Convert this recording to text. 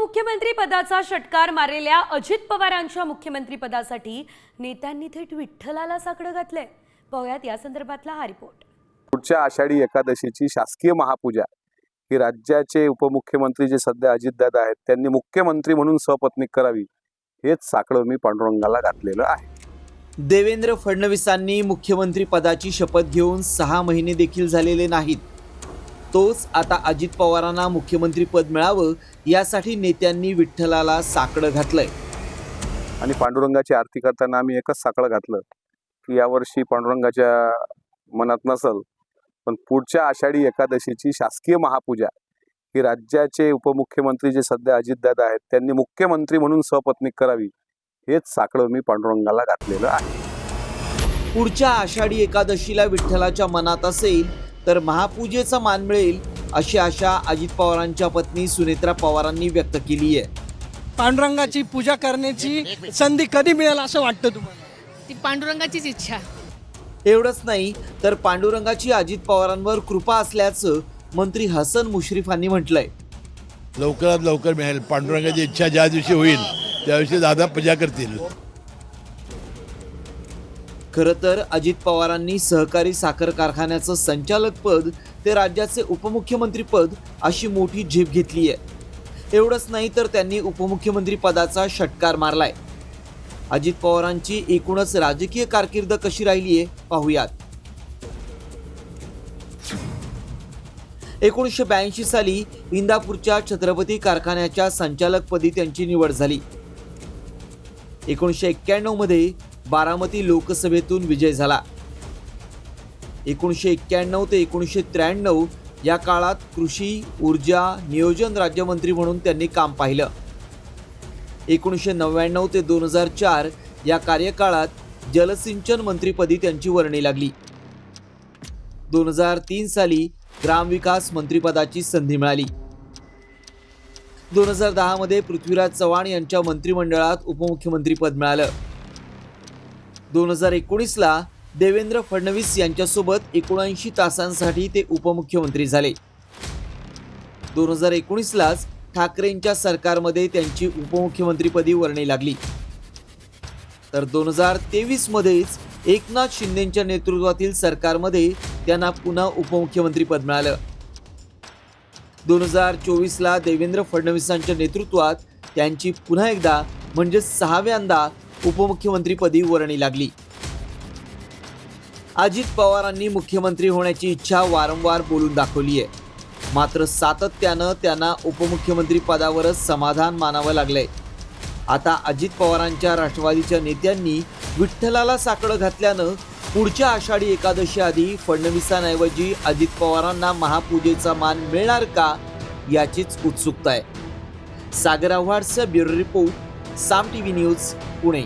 उपमुख्यमंत्री पदाचा षटकार मारलेल्या अजित पवारांच्या मुख्यमंत्री पदासाठी नेत्यांनी थेट विठ्ठलाला साकडं घातलंय। पाहूयात या संदर्भातला हा रिपोर्ट। पुढच्या आषाढी एकादशीची शासकीय महापूजा ही राज्याचे उपमुख्यमंत्री जे सध्या अजितदादा आहेत त्यांनी मुख्यमंत्री म्हणून सपत्नीक करावी, हेच साकडं मी पांडुरंगाला घातलेलं आहे। देवेंद्र फडणवीसांनी मुख्यमंत्री पदाची शपथ घेऊन 6 महिने देखील झालेले नाहीत। तोच आता अजित पवारांना मुख्यमंत्री पद मिळावं यासाठी नेत्यांनी विठ्ठलाला साकडं घातलंय। आणि पांडुरंगाची आरती करताना आम्ही एकच साकडं घातलं की यावर्षी पांडुरंगाच्या मनात नसल, पण पुढच्या आषाढी एकादशीची शासकीय महापूजा ही राज्याचे उपमुख्यमंत्री जे सध्या अजितदादा आहेत त्यांनी मुख्यमंत्री म्हणून सपत्नीक करावी, हेच साकडं मी पांडुरंगाला घातलेलं आहे। पुढच्या आषाढी एकादशीला विठ्ठलाच्या मनात असेल तर महापूजेचा मान मिळेल अशी आशा अजित पवारांच्या पत्नी सुनेत्रा पवारांनी व्यक्त केली आहे। पांडुरंगाची पूजा करण्याची संधी कधी मिळेल असं वाटतं तुम्हाला? ती पांडुरंगाचीच इच्छा। एवढंच नाही तर पांडुरंगाची अजित पवारांवर कृपा असल्याचं मंत्री हसन मुश्रीफांनी म्हटलंय। लवकरात लवकर मिळेल। पांडुरंगाची इच्छा ज्या दिवशी होईल त्या दिवशी दादा पूजा करतील। खरं तर अजित पवारांनी सहकारी साखर कारखान्याचं संचालक पद ते राज्याचे उपमुख्यमंत्री पद अशी मोठी झेप घेतली आहे। एवढंच नाही तर त्यांनी उपमुख्यमंत्री पदाचा षटकार मारलाय। अजित पवारांची एकूणच राजकीय कारकीर्द कशी राहिली आहे पाहूयात। 1982 साली इंदापूरच्या छत्रपती कारखान्याच्या संचालकपदी त्यांची निवड झाली। 1991 मध्ये बारामती लोकसभेतून विजय झाला। 1991 ते 1993 या काळात कृषी, ऊर्जा, नियोजन राज्यमंत्री म्हणून त्यांनी काम पाहिलं। 1999 ते 2004 या कार्यकाळात जलसिंचन मंत्रीपदी त्यांची वर्णी लागली। 2003 साली ग्रामविकास मंत्रिपदाची संधी मिळाली। 2010 मध्ये पृथ्वीराज चव्हाण यांच्या मंत्रिमंडळात उपमुख्यमंत्रीपद मिळालं। 2019 ला देवेंद्र फडणवीस यांच्यासोबत 79 तासांसाठी ते उपमुख्यमंत्री झाले। 2019 लाच ठाकरेंच्या सरकारमध्ये त्यांची उपमुख्यमंत्रीपदी वर्णी लागली। तर 2023 मध्येच एकनाथ शिंदेंच्या नेतृत्वातील सरकारमध्ये त्यांना पुन्हा उपमुख्यमंत्रीपद मिळालं। 2024 ला देवेंद्र फडणवीसांच्या नेतृत्वात त्यांची पुन्हा एकदा म्हणजे 6व्यांदा उपमुख्यमंत्रीपदी वर्णी लागली। अजित पवारांनी मुख्यमंत्री होण्याची इच्छा वारंवार बोलून दाखवली आहे, मात्र सातत्यानं त्यांना उपमुख्यमंत्री पदावरच समाधान मानावं लागलंय। आता अजित पवारांच्या राष्ट्रवादीच्या नेत्यांनी विठ्ठलाला साकडं घातल्यानं पुढच्या आषाढी एकादशी आधी फडणवीसांऐवजी अजित पवारांना महापूजेचा मान मिळणार का याचीच उत्सुकता आहे। सागर आव्हाडचा ब्युरो रिपोर्ट, साम टीव्ही न्यूज, पुणे।